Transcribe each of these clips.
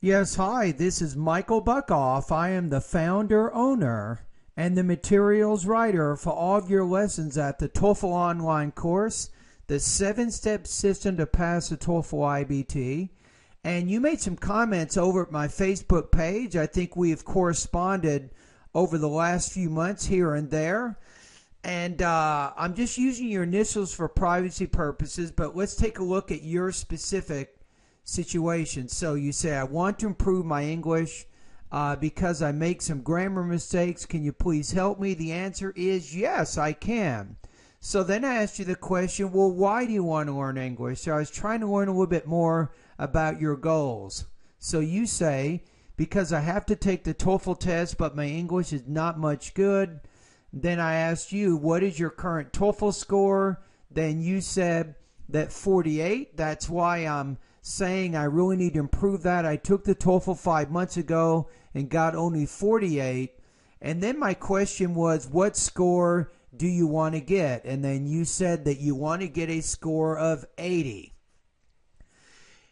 Yes, hi, this is Michael Buckhoff. I am the founder, owner, and the materials writer for all of your lessons at the TOEFL online course, the 7-step system to pass the TOEFL IBT. And you made some comments over at my Facebook page. I think we have corresponded over the last few months here and there. And I'm just using your initials for privacy purposes, but let's take a look at your specific situation. So you say, I want to improve my English because I make some grammar mistakes. Can you please help me? The answer is yes, I can. So then I asked you the question, well, why do you want to learn English? So I was trying to learn a little bit more about your goals. So you say, because I have to take the TOEFL test, but my English is not much good. Then I asked you, what is your current TOEFL score? Then you said that 48. That's why I'm saying I really need to improve that. I took the TOEFL 5 months ago and got only 48. And then my question was, what score do you want to get? And then you said that you want to get a score of 80.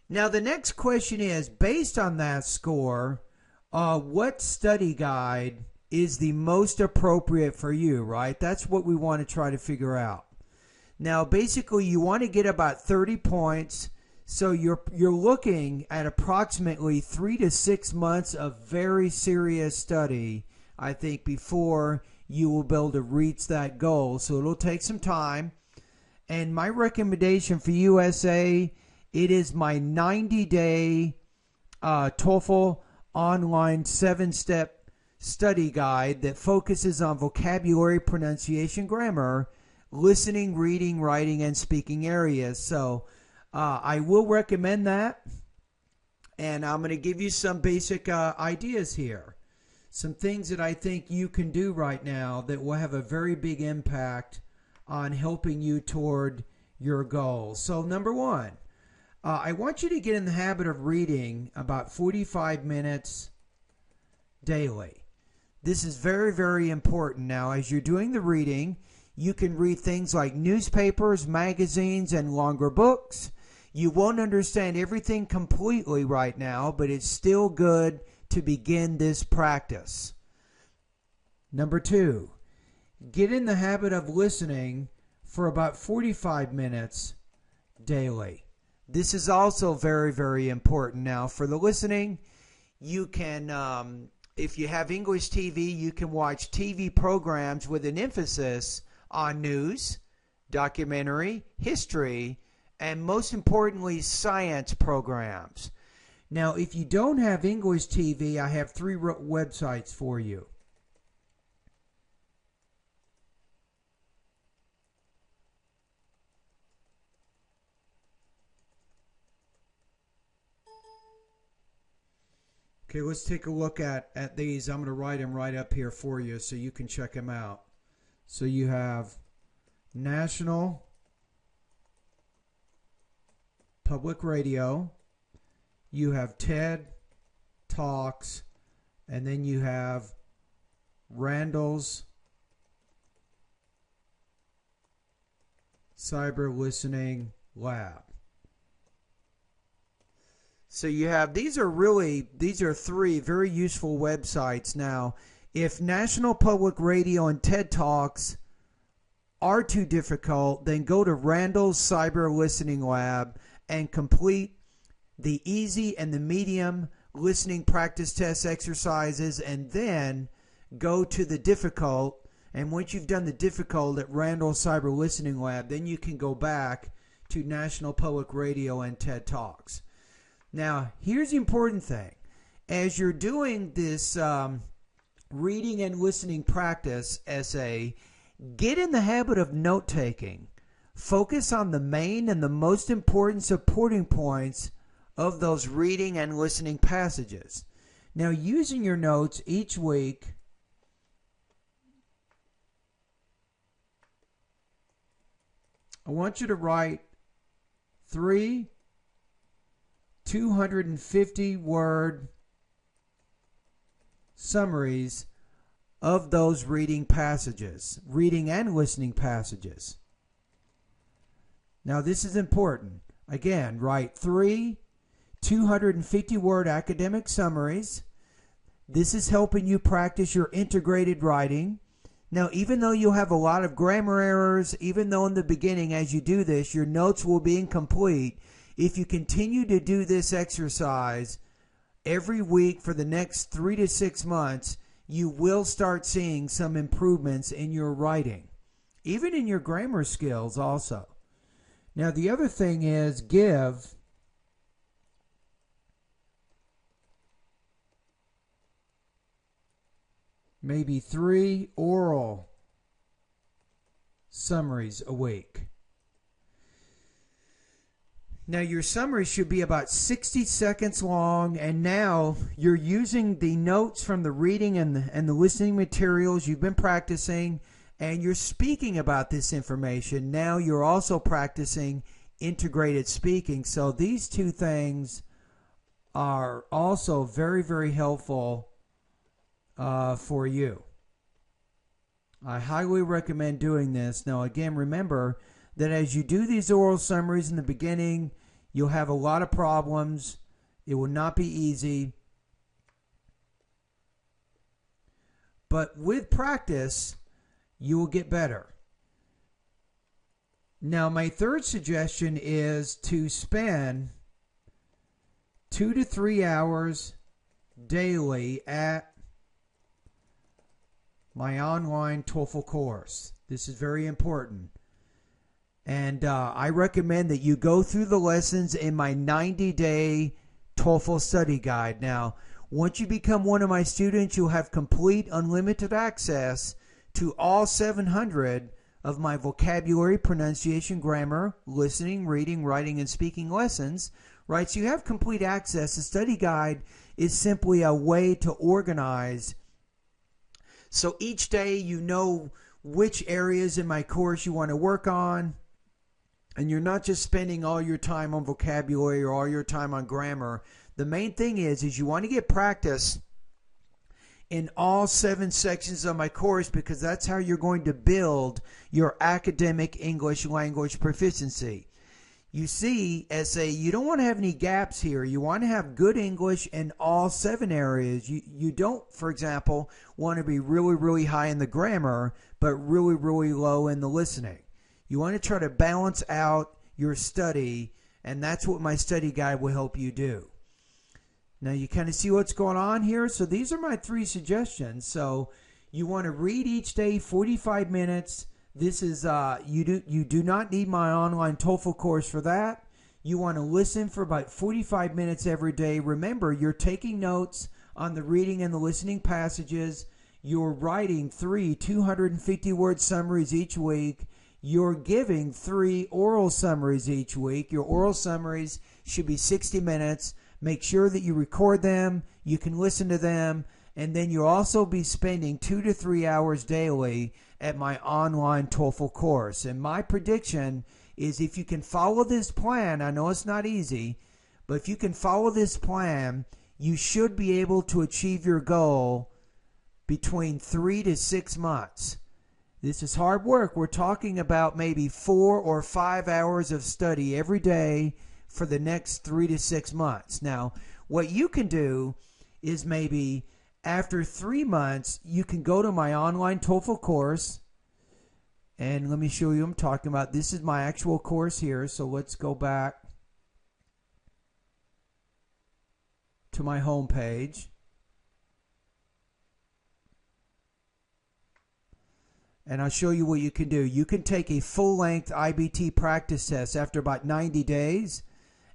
Now the next question is, based on that score, what study guide is the most appropriate for you, right? That's what we want to try to figure out. Now basically you want to get about 30 points. So you're looking at approximately 3 to 6 months of very serious study, I think, before you will be able to reach that goal. So it'll take some time. And my recommendation for USA, it is my 90-day TOEFL online 7-step study guide that focuses on vocabulary, pronunciation, grammar, listening, reading, writing, and speaking areas. So I will recommend that, and I'm going to give you some basic ideas here. Some things that I think you can do right now that will have a very big impact on helping you toward your goals. So number one, I want you to get in the habit of reading about 45 minutes daily. This is very, very important. Now, as you're doing the reading, you can read things like newspapers, magazines, and longer books. You won't understand everything completely right now, but it's still good to begin this practice. Number two, get in the habit of listening for about 45 minutes daily. This is also very, very important. Now, for the listening, you can, if you have English TV, you can watch TV programs with an emphasis on news, documentary, history, and most importantly, science programs. Now, if you don't have English TV, I have 3 websites for you. Okay, let's take a look at these. I'm going to write them right up here for you so you can check them out. So you have National Public Radio, you have TED Talks, and then you have Randall's Cyber Listening Lab. So you have, these are 3 very useful websites. Now, if National Public Radio and TED Talks are too difficult, then go to Randall's Cyber Listening Lab and complete the easy and the medium listening practice test exercises, and then go to the difficult. And once you've done the difficult at Randall's Cyber Listening Lab, then you can go back to National Public Radio and TED Talks. Now, here's the important thing. As you're doing this reading and listening practice essay, get in the habit of note-taking. Focus on the main and the most important supporting points of those reading and listening passages. Now, using your notes each week, I want you to write 3 250-word summaries of those reading passages, reading and listening passages. Now, this is important. Again, write 3 250-word academic summaries. This is helping you practice your integrated writing. Now, even though you'll have a lot of grammar errors, even though in the beginning as you do this, your notes will be incomplete, if you continue to do this exercise every week for the next 3 to 6 months, you will start seeing some improvements in your writing, even in your grammar skills also. Now, the other thing is give maybe 3 oral summaries a week. Now, your summary should be about 60 seconds long, and now you're using the notes from the reading and the listening materials you've been practicing, and you're speaking about this information. Now you're also practicing integrated speaking. So these two things are also very, very helpful for you. I highly recommend doing this. Now, again, remember that as you do these oral summaries in the beginning, you'll have a lot of problems. It will not be easy. But with practice, you will get better. Now, my third suggestion is to spend 2 to 3 hours daily at my online TOEFL course. This is very important. And I recommend that you go through the lessons in my 90-day TOEFL study guide. Now, once you become one of my students, you'll have complete unlimited access to all 700 of my vocabulary, pronunciation, grammar, listening, reading, writing, and speaking lessons. Right? So you have complete access. The study guide is simply a way to organize. So each day you know which areas in my course you want to work on. And you're not just spending all your time on vocabulary or all your time on grammar. The main thing is you want to get practice in all 7 sections of my course, because that's how you're going to build your academic English language proficiency. You see, you don't want to have any gaps here. You want to have good English in all 7 areas. You don't, for example, want to be really, really high in the grammar, but really, really low in the listening. You want to try to balance out your study, and that's what my study guide will help you do. Now, you kind of see what's going on here. So these are my 3 suggestions. So you want to read each day 45 minutes. This is you do not need my online TOEFL course for that. You want to listen for about 45 minutes every day. Remember, you're taking notes on the reading and the listening passages. You're writing 3 250-word summaries each week. You're giving 3 oral summaries each week. Your oral summaries should be 60 minutes. Make sure that you record them. You can listen to them. And then you'll also be spending 2 to 3 hours daily at my online TOEFL course. And my prediction is if you can follow this plan, I know it's not easy, but if you can follow this plan, you should be able to achieve your goal between 3 to 6 months. This is hard work. We're talking about maybe 4 or 5 hours of study every day for the next 3 to 6 months. Now, what you can do is maybe after 3 months, you can go to my online TOEFL course. And let me show you what I'm talking about. This is my actual course here. So let's go back to my home page. And I'll show you what you can do. You can take a full-length IBT practice test after about 90 days.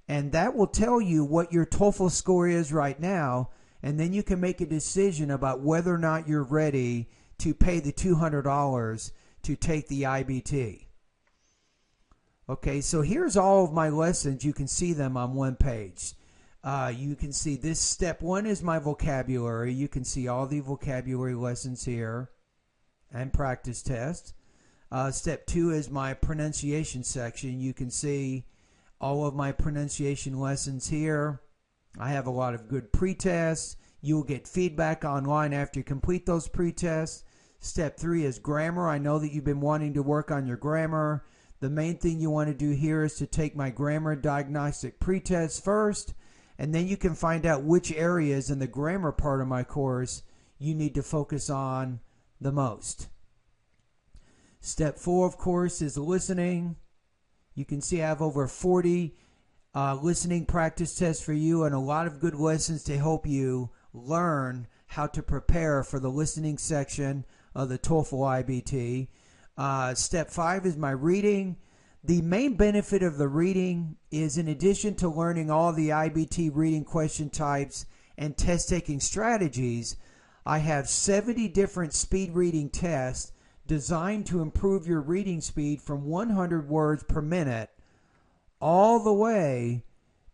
And that will tell you what your TOEFL score is right now. And then you can make a decision about whether or not you're ready to pay the $200 to take the IBT. Okay, so here's all of my lessons. You can see them on one page. You can see this step 1 is my vocabulary. You can see all the vocabulary lessons here and practice test. Step 2 is my pronunciation section. You can see all of my pronunciation lessons here. I have a lot of good pre-tests. You'll get feedback online after you complete those pre-tests. Step 3 is grammar. I know that you've been wanting to work on your grammar. The main thing you want to do here is to take my grammar diagnostic pre-test first, and then you can find out which areas in the grammar part of my course you need to focus on the most. Step 4, of course, is listening. You can see I have over 40 listening practice tests for you and a lot of good lessons to help you learn how to prepare for the listening section of the TOEFL IBT. Step 5 is my reading. The main benefit of the reading is, in addition to learning all the IBT reading question types and test-taking strategies, I have 70 different speed reading tests designed to improve your reading speed from 100 words per minute all the way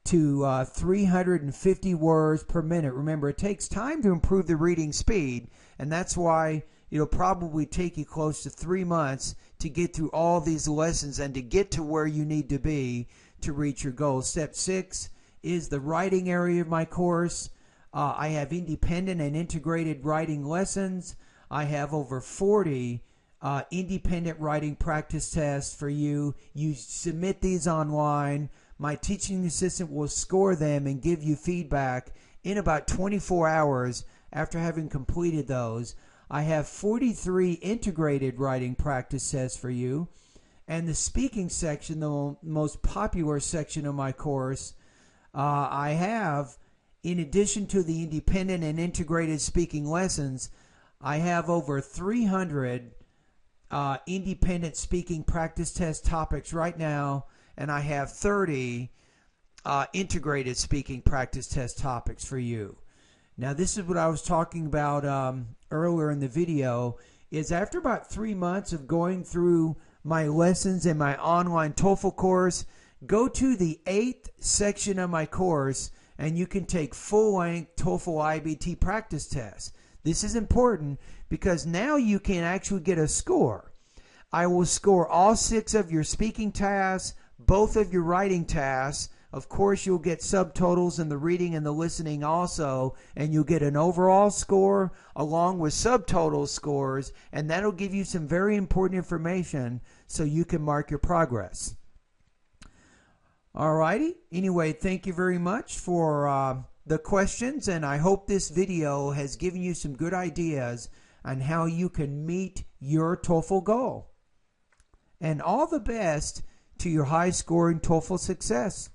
to 350 words per minute. Remember, it takes time to improve the reading speed, and that's why it'll probably take you close to 3 months to get through all these lessons and to get to where you need to be to reach your goals. Step 6 is the writing area of my course. I have independent and integrated writing lessons. I have over 40 independent writing practice tests for you. You submit these online. My teaching assistant will score them and give you feedback in about 24 hours after having completed those. I have 43 integrated writing practice tests for you. And the speaking section, the most popular section of my course, I have, in addition to the independent and integrated speaking lessons, I have over 300 independent speaking practice test topics right now, and I have 30 integrated speaking practice test topics for you. Now, this is what I was talking about earlier in the video, is after about 3 months of going through my lessons in my online TOEFL course, go to the 8th section of my course and you can take full-length TOEFL IBT practice tests. This is important because now you can actually get a score. I will score all 6 of your speaking tasks, both of your writing tasks. Of course, you'll get subtotals in the reading and the listening also, and you'll get an overall score along with subtotal scores, and that'll give you some very important information so you can mark your progress. Alrighty. Anyway, thank you very much for the questions, and I hope this video has given you some good ideas on how you can meet your TOEFL goal. And all the best to your high-scoring TOEFL success.